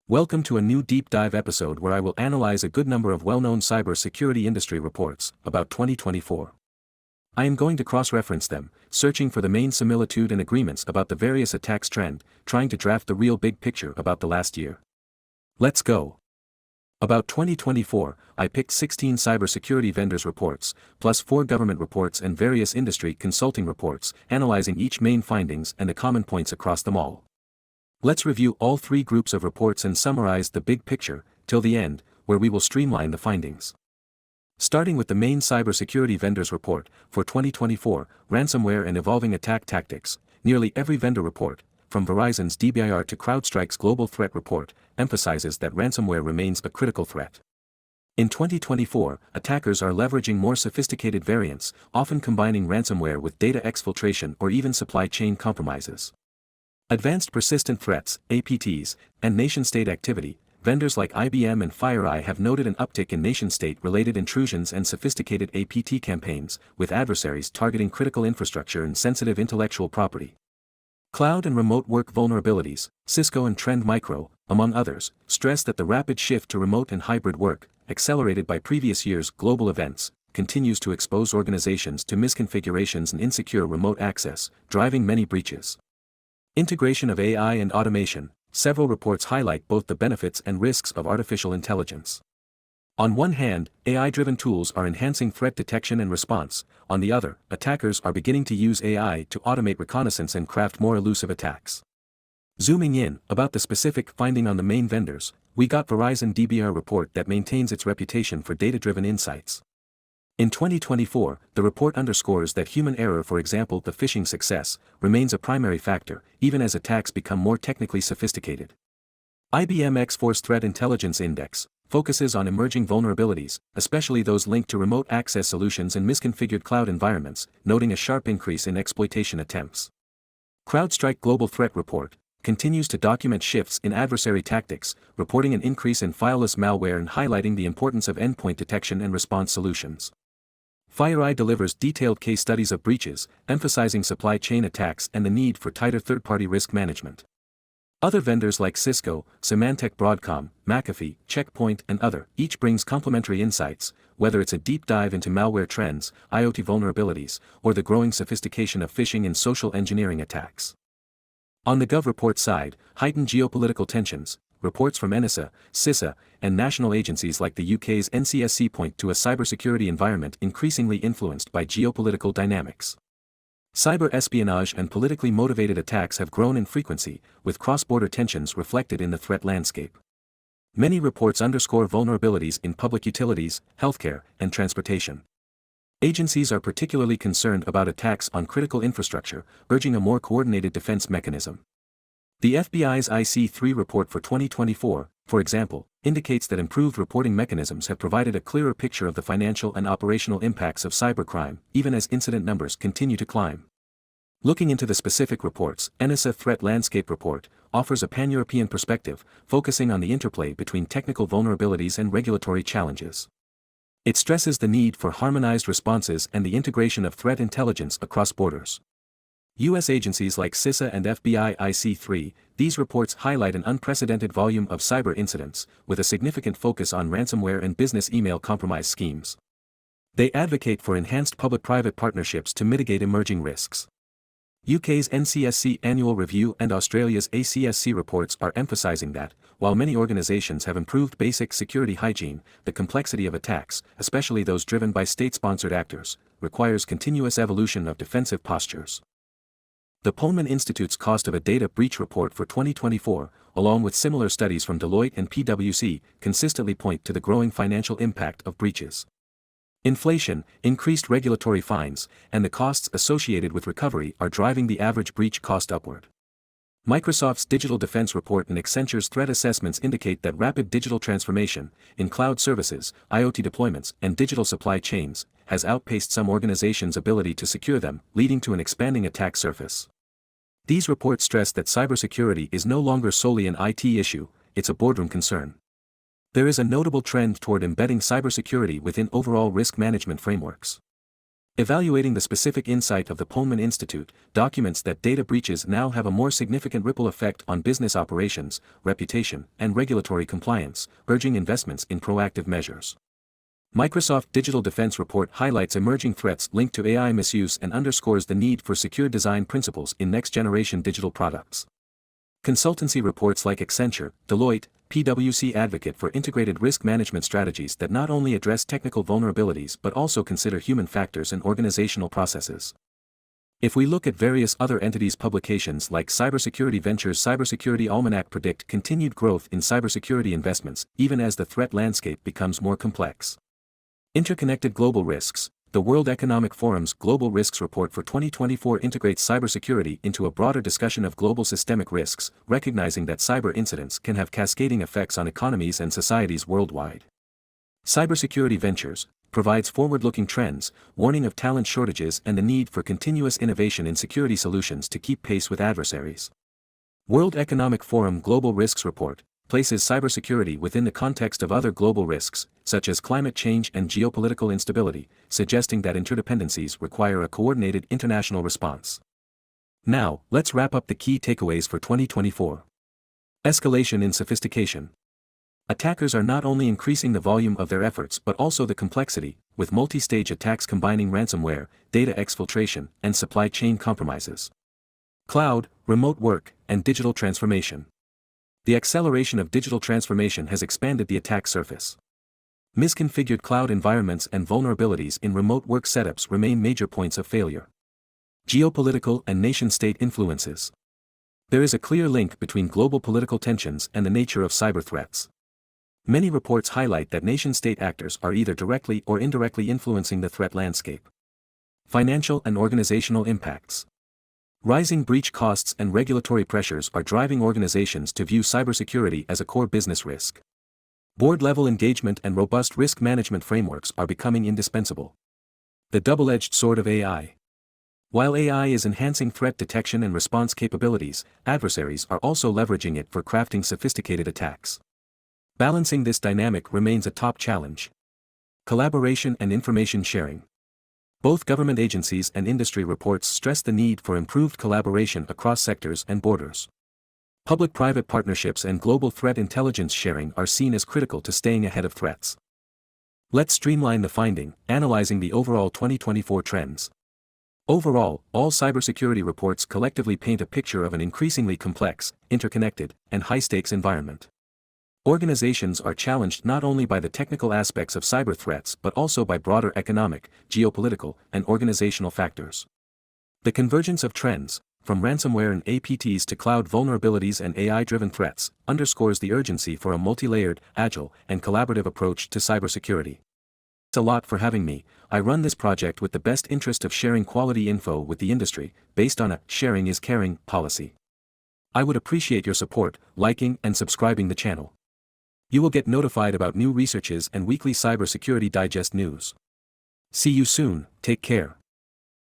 Welcome to a new deep dive episode where I will analyze a good number of well-known cybersecurity industry reports about 2024. I am going to cross-reference them, searching for the main similitude and agreements about the various attacks trend, trying to draft the real big picture about the last year. Let's go. About 2024, I picked 16 cybersecurity vendors' reports, plus 4 government reports and various industry consulting reports, analyzing each main findings and the common points across them all. Let's review all 3 groups of reports and summarize the big picture, till the end, where we will streamline the findings. Starting with the main cybersecurity vendors report, for 2024, Ransomware and Evolving Attack Tactics, nearly every vendor report, from Verizon's DBIR to CrowdStrike's Global Threat Report, emphasizes that ransomware remains a critical threat. In 2024, attackers are leveraging more sophisticated variants, often combining ransomware with data exfiltration or even supply chain compromises. Advanced Persistent Threats, APTs, and nation-state activity, vendors like IBM and FireEye have noted an uptick in nation-state-related intrusions and sophisticated APT campaigns, with adversaries targeting critical infrastructure and sensitive intellectual property. Cloud and remote work vulnerabilities, Cisco and Trend Micro, among others, stress that the rapid shift to remote and hybrid work, accelerated by previous years' global events, continues to expose organizations to misconfigurations and insecure remote access, driving many breaches. Integration of AI and automation, several reports highlight both the benefits and risks of artificial intelligence. On one hand, AI-driven tools are enhancing threat detection and response, on the other, attackers are beginning to use AI to automate reconnaissance and craft more elusive attacks. Zooming in, about the specific finding on the main vendors, we got Verizon DBIR report that maintains its reputation for data-driven insights. In 2024, the report underscores that human error, for example the phishing success, remains a primary factor, even as attacks become more technically sophisticated. IBM X-Force Threat Intelligence Index focuses on emerging vulnerabilities, especially those linked to remote access solutions and misconfigured cloud environments, noting a sharp increase in exploitation attempts. CrowdStrike Global Threat Report continues to document shifts in adversary tactics, reporting an increase in fileless malware and highlighting the importance of endpoint detection and response solutions. FireEye delivers detailed case studies of breaches, emphasizing supply chain attacks and the need for tighter third-party risk management. Other vendors like Cisco, Symantec, Broadcom, McAfee, Checkpoint and other, each brings complementary insights, whether it's a deep dive into malware trends, IoT vulnerabilities, or the growing sophistication of phishing and social engineering attacks. On the Gov report side, heightened geopolitical tensions, reports from NSA, CISA, and national agencies like the UK's NCSC point to a cybersecurity environment increasingly influenced by geopolitical dynamics. Cyber espionage and politically motivated attacks have grown in frequency, with cross-border tensions reflected in the threat landscape. Many reports underscore vulnerabilities in public utilities, healthcare, and transportation. Agencies are particularly concerned about attacks on critical infrastructure, urging a more coordinated defense mechanism. The FBI's IC3 report for 2024, for example, indicates that improved reporting mechanisms have provided a clearer picture of the financial and operational impacts of cybercrime, even as incident numbers continue to climb. Looking into the specific reports, NSA Threat Landscape Report offers a pan-European perspective, focusing on the interplay between technical vulnerabilities and regulatory challenges. It stresses the need for harmonized responses and the integration of threat intelligence across borders. U.S. agencies like CISA and FBI IC3, these reports highlight an unprecedented volume of cyber incidents, with a significant focus on ransomware and business email compromise schemes. They advocate for enhanced public-private partnerships to mitigate emerging risks. UK's NCSC annual review and Australia's ACSC reports are emphasizing that, while many organizations have improved basic security hygiene, the complexity of attacks, especially those driven by state-sponsored actors, requires continuous evolution of defensive postures. The Pullman Institute's Cost of a Data Breach report for 2024, along with similar studies from Deloitte and PwC, consistently point to the growing financial impact of breaches. Inflation, increased regulatory fines, and the costs associated with recovery are driving the average breach cost upward. Microsoft's Digital Defense Report and Accenture's threat assessments indicate that rapid digital transformation, in cloud services, IoT deployments, and digital supply chains, has outpaced some organizations' ability to secure them, leading to an expanding attack surface. These reports stress that cybersecurity is no longer solely an IT issue, it's a boardroom concern. There is a notable trend toward embedding cybersecurity within overall risk management frameworks. Evaluating the specific insight of the Pullman Institute documents that data breaches now have a more significant ripple effect on business operations, reputation, and regulatory compliance, urging investments in proactive measures. Microsoft Digital Defense Report highlights emerging threats linked to AI misuse and underscores the need for secure design principles in next-generation digital products. Consultancy reports like Accenture, Deloitte, PwC advocate for integrated risk management strategies that not only address technical vulnerabilities but also consider human factors and organizational processes. If we look at various other entities' publications like Cybersecurity Ventures' Cybersecurity Almanac predict continued growth in cybersecurity investments, even as the threat landscape becomes more complex. Interconnected Global Risks. The World Economic Forum's Global Risks Report for 2024 integrates cybersecurity into a broader discussion of global systemic risks, recognizing that cyber incidents can have cascading effects on economies and societies worldwide. Cybersecurity Ventures provides forward-looking trends, warning of talent shortages and the need for continuous innovation in security solutions to keep pace with adversaries. World Economic Forum Global Risks Report places cybersecurity within the context of other global risks, such as climate change and geopolitical instability, suggesting that interdependencies require a coordinated international response. Now, let's wrap up the key takeaways for 2024. Escalation in sophistication. Attackers are not only increasing the volume of their efforts but also the complexity, with multi-stage attacks combining ransomware, data exfiltration, and supply chain compromises. Cloud, remote work, and digital transformation. The acceleration of digital transformation has expanded the attack surface. Misconfigured cloud environments and vulnerabilities in remote work setups remain major points of failure. Geopolitical and nation-state influences. There is a clear link between global political tensions and the nature of cyber threats. Many reports highlight that nation-state actors are either directly or indirectly influencing the threat landscape. Financial and organizational impacts. Rising breach costs and regulatory pressures are driving organizations to view cybersecurity as a core business risk. Board-level engagement and robust risk management frameworks are becoming indispensable. The double-edged sword of AI. While AI is enhancing threat detection and response capabilities, adversaries are also leveraging it for crafting sophisticated attacks. Balancing this dynamic remains a top challenge. Collaboration and information sharing. Both government agencies and industry reports stress the need for improved collaboration across sectors and borders. Public-private partnerships and global threat intelligence sharing are seen as critical to staying ahead of threats. Let's streamline the finding, analyzing the overall 2024 trends. Overall, all cybersecurity reports collectively paint a picture of an increasingly complex, interconnected, and high-stakes environment. Organizations are challenged not only by the technical aspects of cyber threats but also by broader economic, geopolitical, and organizational factors. The convergence of trends, from ransomware and APTs to cloud vulnerabilities and AI-driven threats, underscores the urgency for a multi-layered, agile, and collaborative approach to cybersecurity. Thanks a lot for having me. I run this project with the best interest of sharing quality info with the industry, based on a sharing is caring policy. I would appreciate your support, liking and subscribing the channel. You will get notified about new researches and weekly cybersecurity digest news. See you soon, take care.